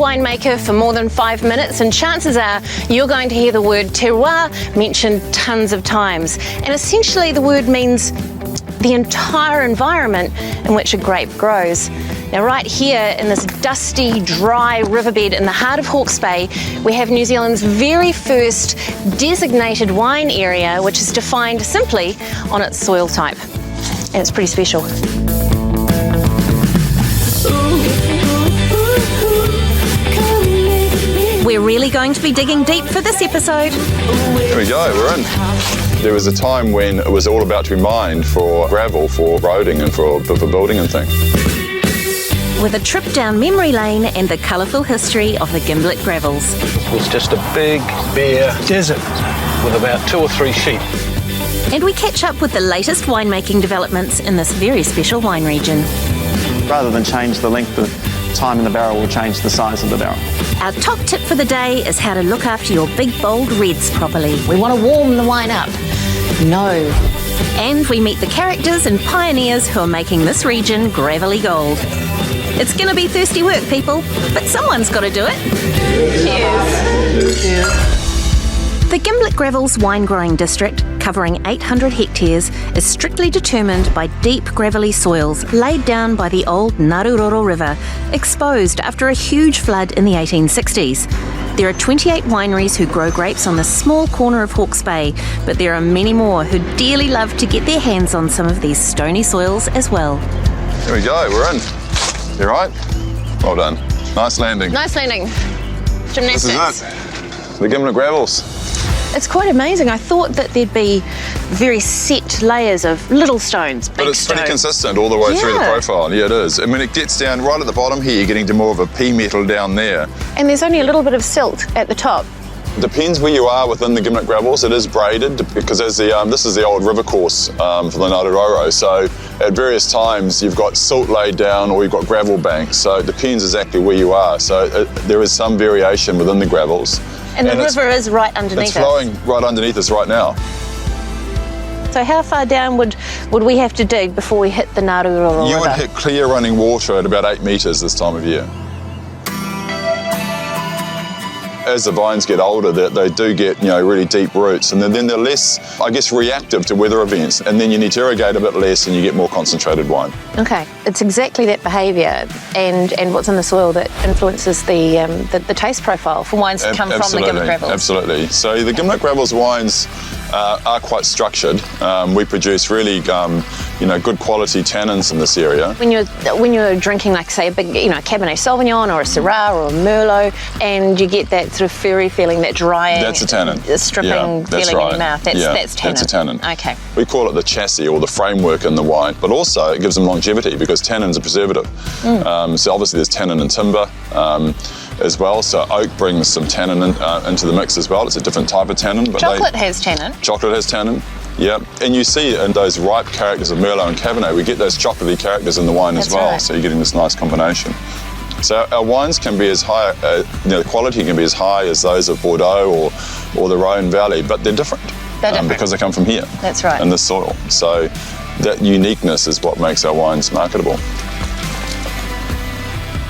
winemaker for more than 5 minutes, and chances are you're going to hear the word terroir mentioned tons of times. And essentially the word means the entire environment in which a grape grows. Now right here in this dusty, dry riverbed in the heart of Hawke's Bay, we have New Zealand's very first designated wine area, which is defined simply on its soil type. And it's pretty special. We're really going to be digging deep for this episode. Here we go, we're in. There was a time when it was all about to be mined for gravel, for roading and for building and things. With a trip down memory lane and the colourful history of the Gimblett Gravels. It's just a big, bare desert with about 2 or 3 sheep. And we catch up with the latest winemaking developments in this very special wine region. Rather than change the length of time in the barrel, we'll change the size of the barrel. Our top tip for the day is how to look after your big, bold reds properly. We want to warm the wine up. No. And we meet the characters and pioneers who are making this region gravelly gold. It's going to be thirsty work, people, but someone's got to do it. Cheers. Cheers. The Gimblett Gravels wine growing district, covering 800 hectares, is strictly determined by deep gravelly soils laid down by the old Naruroro River, exposed after a huge flood in the 1860s. There are 28 wineries who grow grapes on this small corner of Hawke's Bay, but there are many more who dearly love to get their hands on some of these stony soils as well. Here we go, we're in. You right? Well done. Nice landing. Nice landing. This is it. The Gimblett Gravels. It's quite amazing. I thought that there'd be very set layers of little stones, big But it's stones. pretty consistent all the way through the profile. Yeah, it is. I mean, it gets down right at the bottom here, you're getting to more of a pea metal down there. And there's only a little bit of silt at the top. Depends where you are within the Gimblett Gravels. It is braided because as this is the old river course for the Naruroro. So at various times you've got silt laid down or you've got gravel banks. So it depends exactly where you are. So there is some variation within the gravels. And the river is right underneath It's flowing right underneath us right now. So how far down would we have to dig before we hit the Naruroro River? You would hit clear running water at about 8 metres this time of year. As the vines get older, they do get really deep roots, and then they're less, I guess, reactive to weather events. And then you need to irrigate a bit less, and you get more concentrated wine. Okay, it's exactly that behaviour and what's in the soil that influences the taste profile for wines that come from the Gimblett Gravels. Absolutely. So the Gimblett Gravels wines are quite structured. We produce really good quality tannins in this area. When you're drinking, like say a big Cabernet Sauvignon or a Syrah or a Merlot, and you get that sort of furry feeling, that drying, that's a tannin. Stripping feeling in your mouth. That's tannin. That's a tannin. Okay. We call it the chassis or the framework in the wine, but also it gives them longevity because tannin's a preservative. So obviously there's tannin in timber as well. So oak brings some tannin into the mix as well. It's a different type of tannin. But chocolate has tannin. Chocolate has tannin. Yeah, and you see in those ripe characters of Merlot and Cabernet, we get those chocolatey characters in the wine as well. Right. So you're getting this nice combination. So our wines can be as high, the quality can be as high as those of Bordeaux or the Rhone Valley, but they're different. Because they come from here. That's right. In this soil. So that uniqueness is what makes our wines marketable.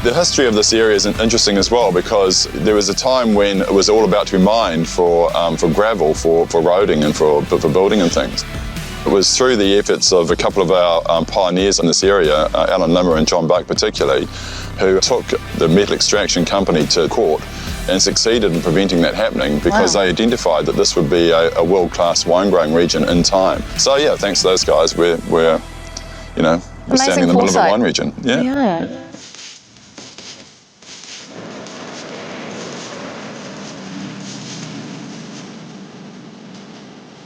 The history of this area is interesting as well because there was a time when it was all about to be mined for gravel, for roading and for building and things. It was through the efforts of a couple of our pioneers in this area, Alan Limmer and John Buck particularly, who took the metal extraction company to court and succeeded in preventing that happening because they identified that this would be a world-class wine growing region in time. So yeah, thanks to those guys, we're standing in the middle of a wine region. Yeah.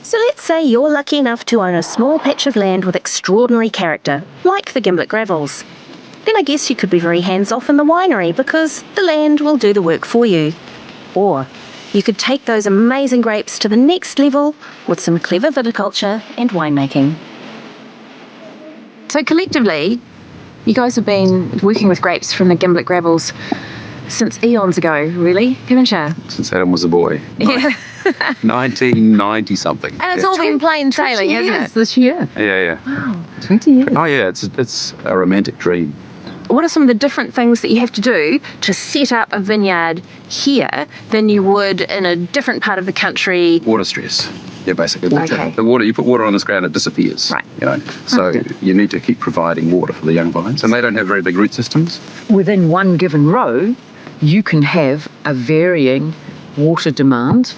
So let's say you're lucky enough to own a small patch of land with extraordinary character, like the Gimblett Gravels. Then I guess you could be very hands-off in the winery because the land will do the work for you. Or you could take those amazing grapes to the next level with some clever viticulture and winemaking. So collectively, you guys have been working with grapes from the Gimblett Gravels since eons ago, really, haven't you? Since Adam was a boy. Yeah. 1990 something. And it's all been plain sailing, isn't it? This year. Yeah. Wow, 20 years. Oh yeah, it's a romantic dream. what are some of the different things that you have to do to set up a vineyard here than you would in a different part of the country? Water stress. Yeah, basically. Okay. The water, you put water on this ground, it disappears. Right. You know, so you need to keep providing water for the young vines, and they don't have very big root systems. Within one given row, you can have a varying water demand.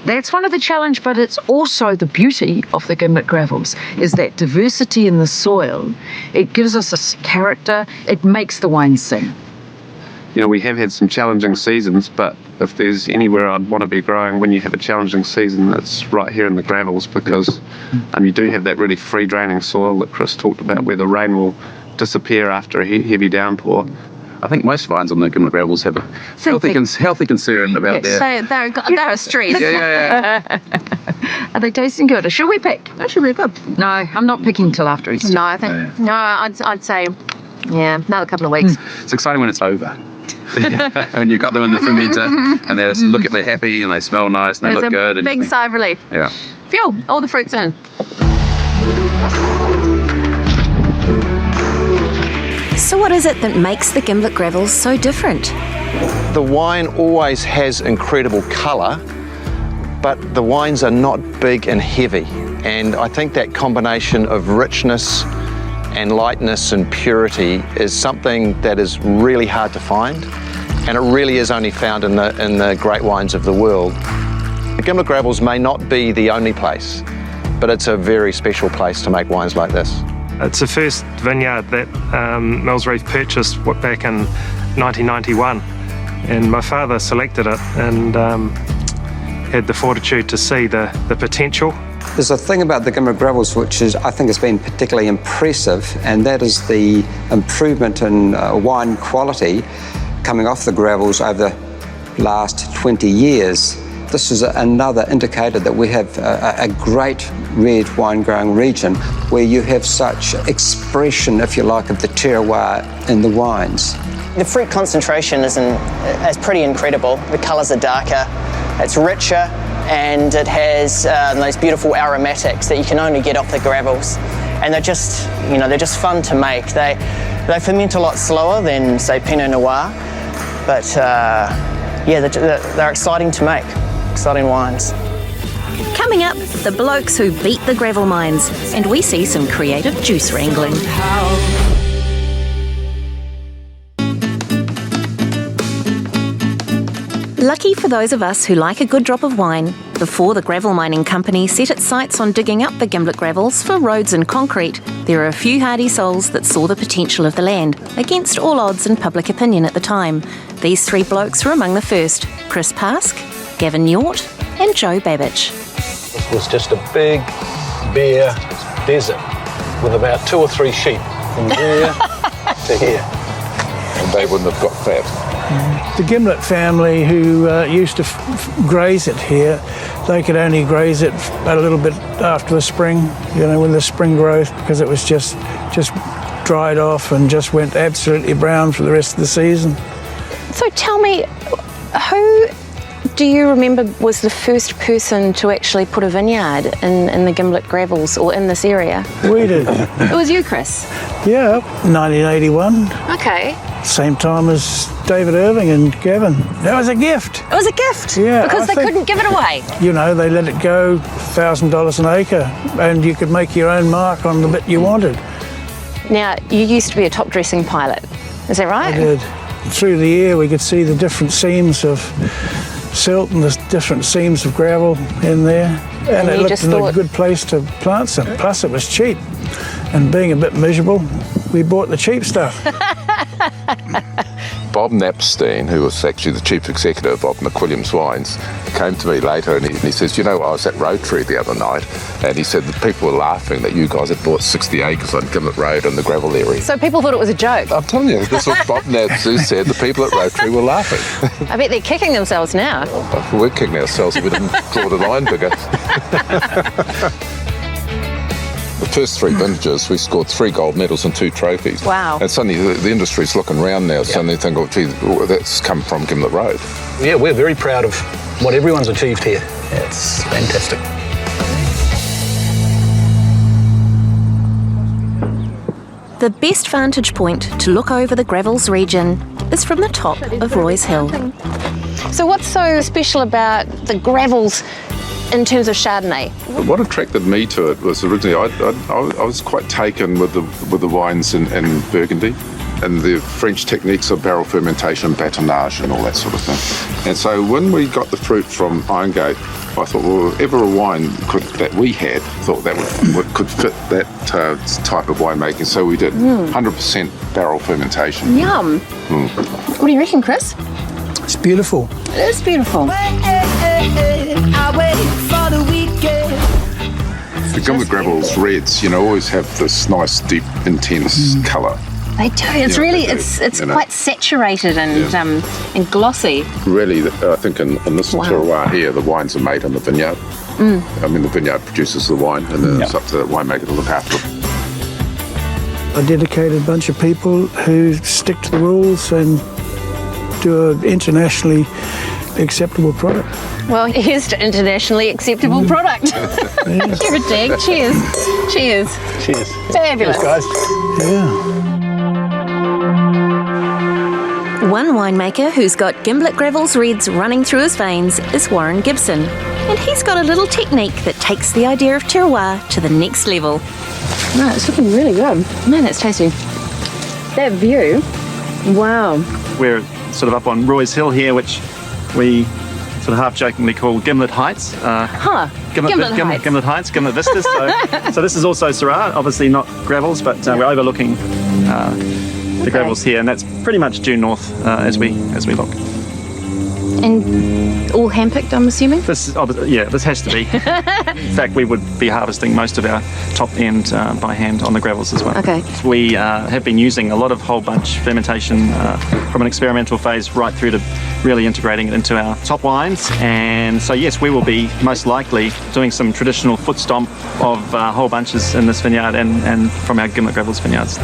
That's one of the challenge, but it's also the beauty of the Gimblett Gravels, is that diversity in the soil. It gives us a character, it makes the wine sing. You know, we have had some challenging seasons, but if there's anywhere I'd want to be growing when you have a challenging season, it's right here in the Gravels, because you do have that really free-draining soil that Chris talked about, where the rain will disappear after a heavy downpour. I think most vines on the Gimblett Gravels have a healthy concern about their... So they're stressed. Yeah. Are they tasting good? Or should we pick? That should be good. No, I'm not picking till after Easter. No, I think I'd say another couple of weeks. It's exciting when it's over. And you've got them in the fermenter, and they're happy, and they smell nice, and they look good. There's a big sigh of relief. Yeah. Phew, all the fruit's in. So what is it that makes the Gimblett Gravels so different? The wine always has incredible colour, but the wines are not big and heavy. And I think that combination of richness and lightness and purity is something that is really hard to find. And it really is only found in the great wines of the world. The Gimblett Gravels may not be the only place, but it's a very special place to make wines like this. It's the first vineyard that Mills Reef purchased back in 1991, and my father selected it and had the fortitude to see the potential. There's a thing about the Gimblett Gravels which I think has been particularly impressive, and that is the improvement in wine quality coming off the gravels over the last 20 years. This is another indicator that we have a great red wine growing region where you have such expression, if you like, of the terroir in the wines. The fruit concentration is pretty incredible. The colours are darker, it's richer, and it has those beautiful aromatics that you can only get off the gravels. And they're just fun to make. They ferment a lot slower than, say, Pinot Noir, but they're exciting to make. Exciting wines. Coming up, the blokes who beat the gravel mines, and we see some creative juice wrangling. Lucky for those of us who like a good drop of wine, before the gravel mining company set its sights on digging up the Gimblett Gravels for roads and concrete, there are a few hardy souls that saw the potential of the land, against all odds and public opinion at the time. These three blokes were among the first: Chris Pask, Gavin Yortt and Joe Babbage. It was just a big, bare desert with about 2 or 3 sheep from there to here. And they wouldn't have got fat. The Gimblett family who used to graze it here, they could only graze it a little bit after the spring, when the spring growth, because it was just dried off and just went absolutely brown for the rest of the season. So tell me, who do you remember was the first person to actually put a vineyard in the Gimblett Gravels or in this area? We did. It was you, Chris? Yeah, 1981. Okay. Same time as David Irving and Gavin. That was a gift. It was a gift? Yeah. Because they couldn't give it away? They let it go $1,000 an acre, and you could make your own mark on the bit you wanted. Now, you used to be a top dressing pilot, is that right? I did. Through the year we could see the different seams of silt and the different seams of gravel in there, and it looked like a good place to plant some. Plus it was cheap, and being a bit miserable, we bought the cheap stuff. Bob Napstein, who was actually the chief executive of McWilliams Wines, came to me later and he says, I was at Rotary the other night, and he said that people were laughing that you guys had bought 60 acres on Gimblett Road in the gravel area. So people thought it was a joke? I'm telling you, this was Bob Naps who said the people at Rotary were laughing. I bet they're kicking themselves now. We're kicking ourselves if we didn't draw the line bigger. The first 3 vintages, we scored 3 gold medals and 2 trophies. Wow. And suddenly the industry's looking around now, suddenly think, that's come from Gimblett Road. Yeah, we're very proud of what everyone's achieved here. It's fantastic. The best vantage point to look over the Gravels region is from the top of Roy's Hill. So what's so special about the Gravels in terms of Chardonnay? What attracted me to it was originally I was quite taken with the wines in Burgundy and the French techniques of barrel fermentation, batonnage and all that sort of thing. And so when we got the fruit from Irongate, I thought, well, if ever a wine that we had, thought that could fit that type of winemaking. So we did 100% barrel fermentation. Yum. What do you reckon, Chris? It's beautiful. It is beautiful. The Gimblett Gravels reds, always have this nice, deep, intense colour. They do. It's really, it's quite saturated and glossy. Really, I think in this terroir here, the wines are made in the vineyard. I mean, the vineyard produces the wine, and then it's up to the winemaker to look after it. A dedicated bunch of people who stick to the rules and do an internationally acceptable product. Well, here's to internationally acceptable product. Give it, Dig. Cheers. Cheers. Cheers. Fabulous. Cheers, guys. Yeah. One winemaker who's got Gimblett Gravels reds running through his veins is Warren Gibson, and he's got a little technique that takes the idea of terroir to the next level. No, it's looking really good. Man, that's tasty. That view, wow. We're sort of up on Roy's Hill here, which we sort of half-jokingly call Gimblett Heights. Gimblett Heights, Gimblett Vistas. So this is also Syrah, obviously not Gravels, but we're overlooking the Gravels here, and that's pretty much due north as we look. And all hand-picked, I'm assuming? This has to be. In fact, we would be harvesting most of our top end by hand on the Gravels as well. Okay. We have been using a lot of whole bunch fermentation from an experimental phase right through to really integrating it into our top wines. And so, yes, we will be most likely doing some traditional foot stomp of whole bunches in this vineyard and from our Gimblett Gravels vineyards.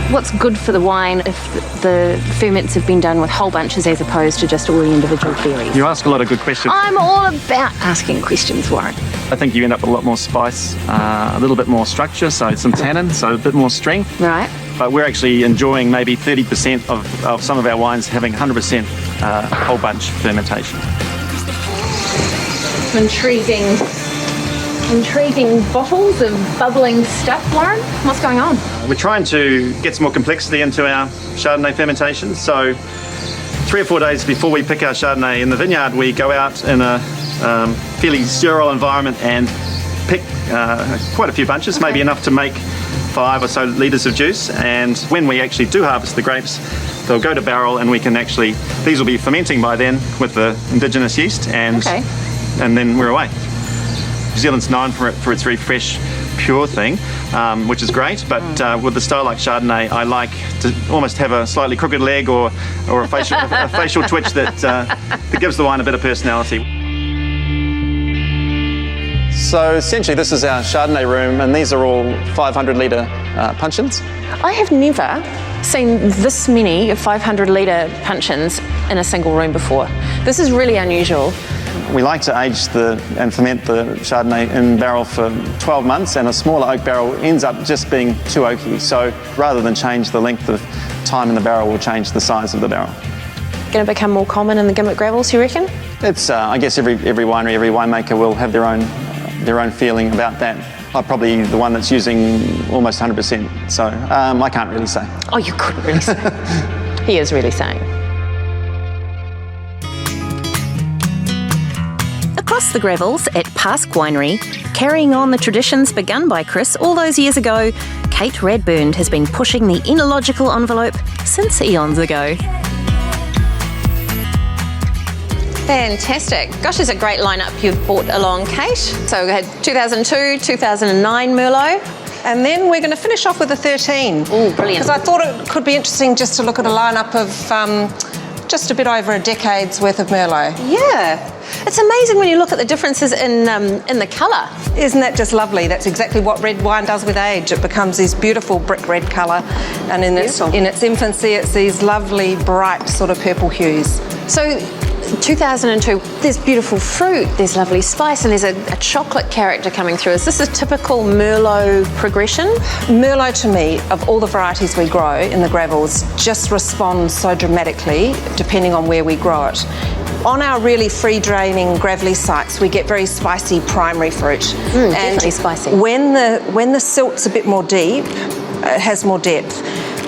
What's good for the wine if the ferments have been done with whole bunches as opposed to just all the individual berries? You ask a lot of good questions. I'm all about asking questions, Warren. I think you end up with a lot more spice, a little bit more structure, so some tannin, so a bit more strength. Right. But we're actually enjoying maybe 30% of some of our wines having 100% whole bunch fermentation. Intriguing bottles of bubbling stuff, Warren. What's going on? We're trying to get some more complexity into our Chardonnay fermentation. So 3 or 4 days before we pick our Chardonnay in the vineyard, we go out in a fairly sterile environment and pick quite a few bunches, maybe enough to make 5 or so litres of juice. And when we actually do harvest the grapes, they'll go to barrel, and we can actually, these will be fermenting by then with the indigenous yeast, and then we're away. New Zealand's known for its very fresh, pure thing, which is great, but with the style like Chardonnay, I like to almost have a slightly crooked leg or a facial twitch that gives the wine a bit of personality. So essentially this is our Chardonnay room, and these are all 500 litre puncheons. I have never seen this many 500 litre puncheons in a single room before. This is really unusual. We like to age and ferment the Chardonnay in barrel for 12 months, and a smaller oak barrel ends up just being too oaky. So rather than change the length of time in the barrel, we'll change the size of the barrel. Going to become more common in the Gimblett Gravels, you reckon? It's, I guess every winery, every winemaker will have their own feeling about that. I'm probably the one that's using almost 100%, so I can't really say. Oh, you couldn't really say. He is really saying. Across the Gravels at Pask Winery, carrying on the traditions begun by Chris all those years ago, Kate Radburn has been pushing the enological envelope since eons ago. Fantastic. Gosh, there's a great lineup you've brought along, Kate. So we had 2002, 2009 Merlot. And then we're going to finish off with a 13. Oh, brilliant. Because I thought it could be interesting just to look at a lineup of just a bit over a decade's worth of Merlot. Yeah. It's amazing when you look at the differences in the colour. Isn't that just lovely? That's exactly what red wine does with age. It becomes this beautiful brick red colour, and in its infancy it's these lovely bright sort of purple hues. So 2002, there's beautiful fruit, there's lovely spice, and there's a chocolate character coming through. Is this a typical Merlot progression? Merlot, to me, of all the varieties we grow in the gravels, just responds so dramatically depending on where we grow it. On our really free-draining gravelly sites, we get very spicy primary fruit. Definitely spicy. When the silt's a bit more deep, it has more depth,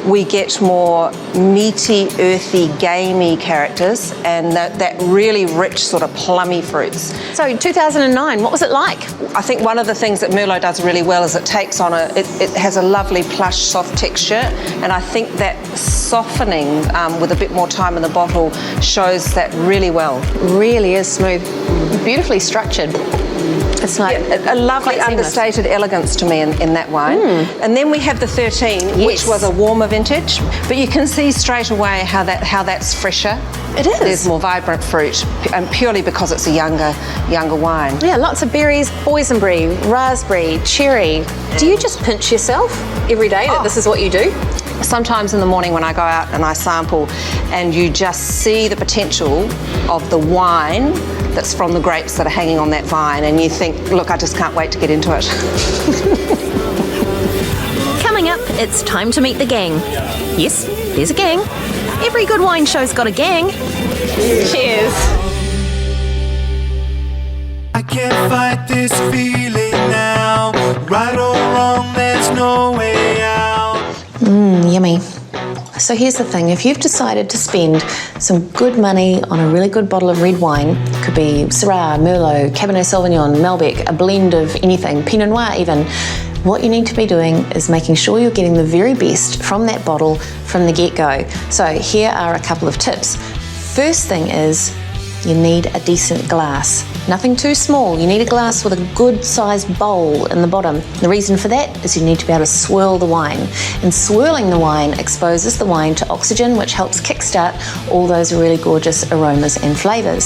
we get more meaty, earthy, gamey characters and that really rich sort of plummy fruits. So 2009, what was it like? I think one of the things that Merlot does really well is it takes on it has a lovely plush, soft texture, and I think that softening with a bit more time in the bottle shows that really well. Really is smooth, beautifully structured. It's like a lovely understated elegance to me in that wine. And then we have the 13, which was a warmer vintage, but you can see straight away how that's fresher. It is. There's more vibrant fruit, and purely because it's a younger wine. Yeah, lots of berries, boysenberry, raspberry, cherry. Do you just pinch yourself every day that this is what you do? Sometimes in the morning when I go out and I sample, and you just see the potential of the wine that's from the grapes that are hanging on that vine, and you think, look, I just can't wait to get into it. Coming up, it's time to meet the gang. Yes, there's a gang. Every good wine show's got a gang. Cheers. I can't fight this feeling now. Right or wrong, there's no way out. Yummy. So here's the thing, if you've decided to spend some good money on a really good bottle of red wine, it could be Syrah, Merlot, Cabernet Sauvignon, Malbec, a blend of anything, Pinot Noir even, what you need to be doing is making sure you're getting the very best from that bottle from the get-go. So here are a couple of tips. First thing is you need a decent glass. Nothing too small. You need a glass with a good sized bowl in the bottom. The reason for that is you need to be able to swirl the wine. And swirling the wine exposes the wine to oxygen, which helps kickstart all those really gorgeous aromas and flavours.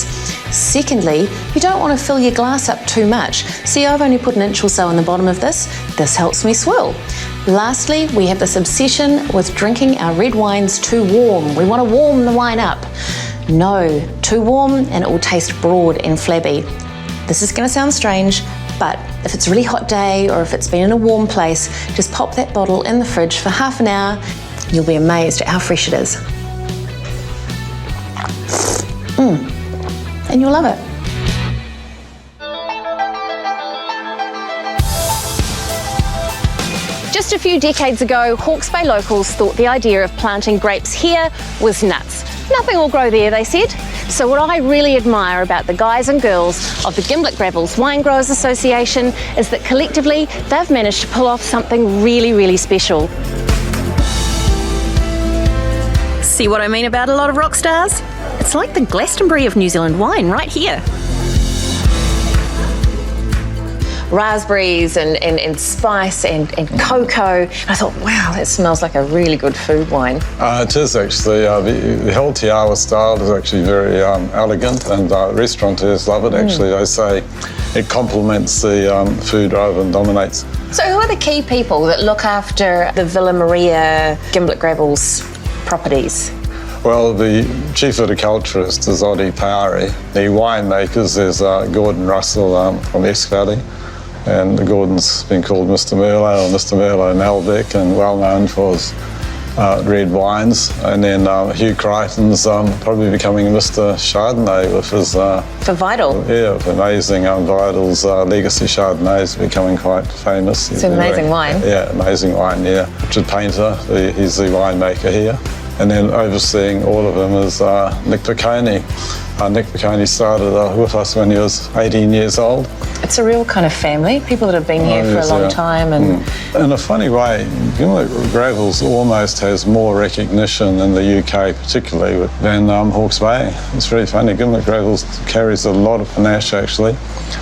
Secondly, you don't want to fill your glass up too much. See, I've only put an inch or so in the bottom of this. This helps me swirl. Lastly, we have this obsession with drinking our red wines too warm. We want to warm the wine up. No, too warm and it will taste broad and flabby. This is going to sound strange, but if it's a really hot day or if it's been in a warm place, just pop that bottle in the fridge for half an hour. You'll be amazed at how fresh it is. And you'll love it. Just a few decades ago, Hawke's Bay locals thought the idea of planting grapes here was nuts. Nothing will grow there, they said. So what I really admire about the guys and girls of the Gimblett Gravels Wine Growers Association is that collectively they've managed to pull off something really, really special. See what I mean about a lot of rock stars? It's like the Glastonbury of New Zealand wine right here. Raspberries and spice and cocoa. And I thought, wow, that smells like a really good food wine. It is actually. The whole terroir style is actually very elegant, and restaurateurs love it actually. They say it complements the food rather than dominates. So who are the key people that look after the Villa Maria Gimblett Gravels properties? Well, the chief horticulturist is Odi Paari. The winemakers is Gordon Russell from Esk Valley. And Gordon's been called Mr. Merlot or Mr. Merlot Malbec, and well known for his red wines. And then Hugh Crichton's probably becoming Mr. Chardonnay with his... for Vidal? Yeah, with amazing Vidal's legacy Chardonnays becoming quite famous. It's an amazing wine. Yeah, amazing wine, yeah. Richard Painter, he's the winemaker here. And then overseeing all of them is Nick Piccone. Nick Piccone started with us when he was 18 years old. It's a real kind of family, people that have been here for a long time. And in a funny way, Gimblett Gravels almost has more recognition in the UK particularly than Hawke's Bay. It's really funny, Gimblett Gravels carries a lot of panache actually.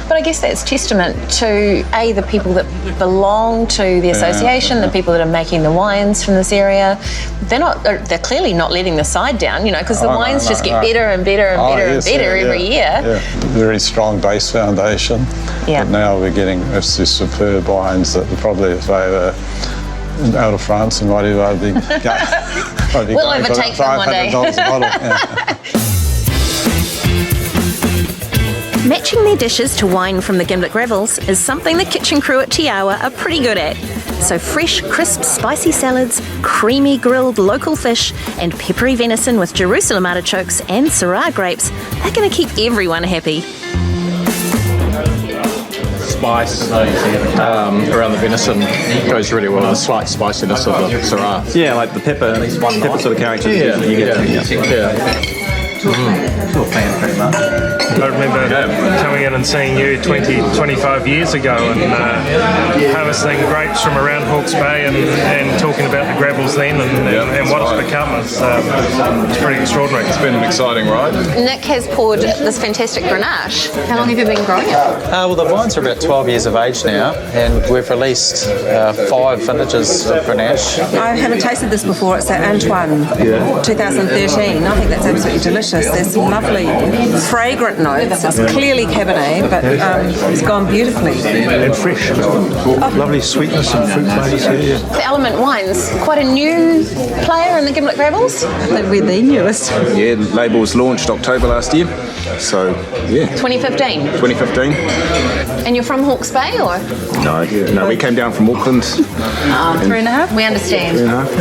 But I guess that's testament to the people that belong to the association, the people that are making the wines from this area. They're clearly not letting the side down, you know, because the wines just get better and better and better and better every year. Yeah. Very strong base foundation. Yeah. But now we're getting absolutely superb wines that probably if they were out of France and might even be we'll overtake them one day. $500 a bottle. Yeah. Matching their dishes to wine from the Gimblett Gravels is something the kitchen crew at Te Awa are pretty good at. So fresh, crisp, spicy salads, creamy grilled local fish, and peppery venison with Jerusalem artichokes and Syrah grapes are going to keep everyone happy. Spice around the venison goes really well with the slight spiciness of the Syrah. Yeah, like the pepper sort of character that you get. I remember coming in and seeing you 25 years ago and harvesting grapes from around Hawke's Bay and talking about the Gravels then and what it's become. It's pretty extraordinary. It's been an exciting ride. Nick has poured this fantastic Grenache. How long have you been growing it? Well, the vines are about 12 years of age now, and we've released 5 vintages of Grenache. I haven't tasted this before. It's at Antoine, 2013. I think that's absolutely delicious. There's some lovely fragrant notes. It's clearly Cabernet, but it's gone beautifully. And fresh as well. Lovely sweetness and fruit flavours here. The Element Wines, quite a new player in the Gimblett Gravels. We're the newest. Yeah, the label was launched October last year. So, yeah. 2015? 2015. And you're from Hawke's Bay, or? No, we came down from Auckland. 3.5? We understand. 3.5.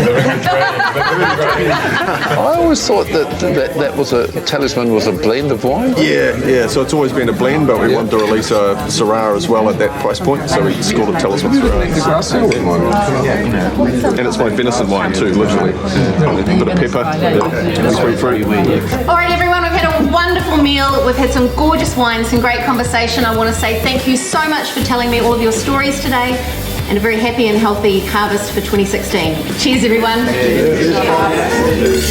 I always thought that was Talisman was a blend of wine. Yeah. So it's always been a blend, but we wanted to release a Syrah as well at that price point. So we just called it Talisman Syrah. And it's my venison wine too, literally. A bit of pepper, sweet fruit. All right, everyone, we've had a wonderful meal. We've had some gorgeous wines, some great conversation. I want to say thank you so much for telling me all of your stories today, and a very happy and healthy harvest for 2016. Cheers, everyone. Cheers.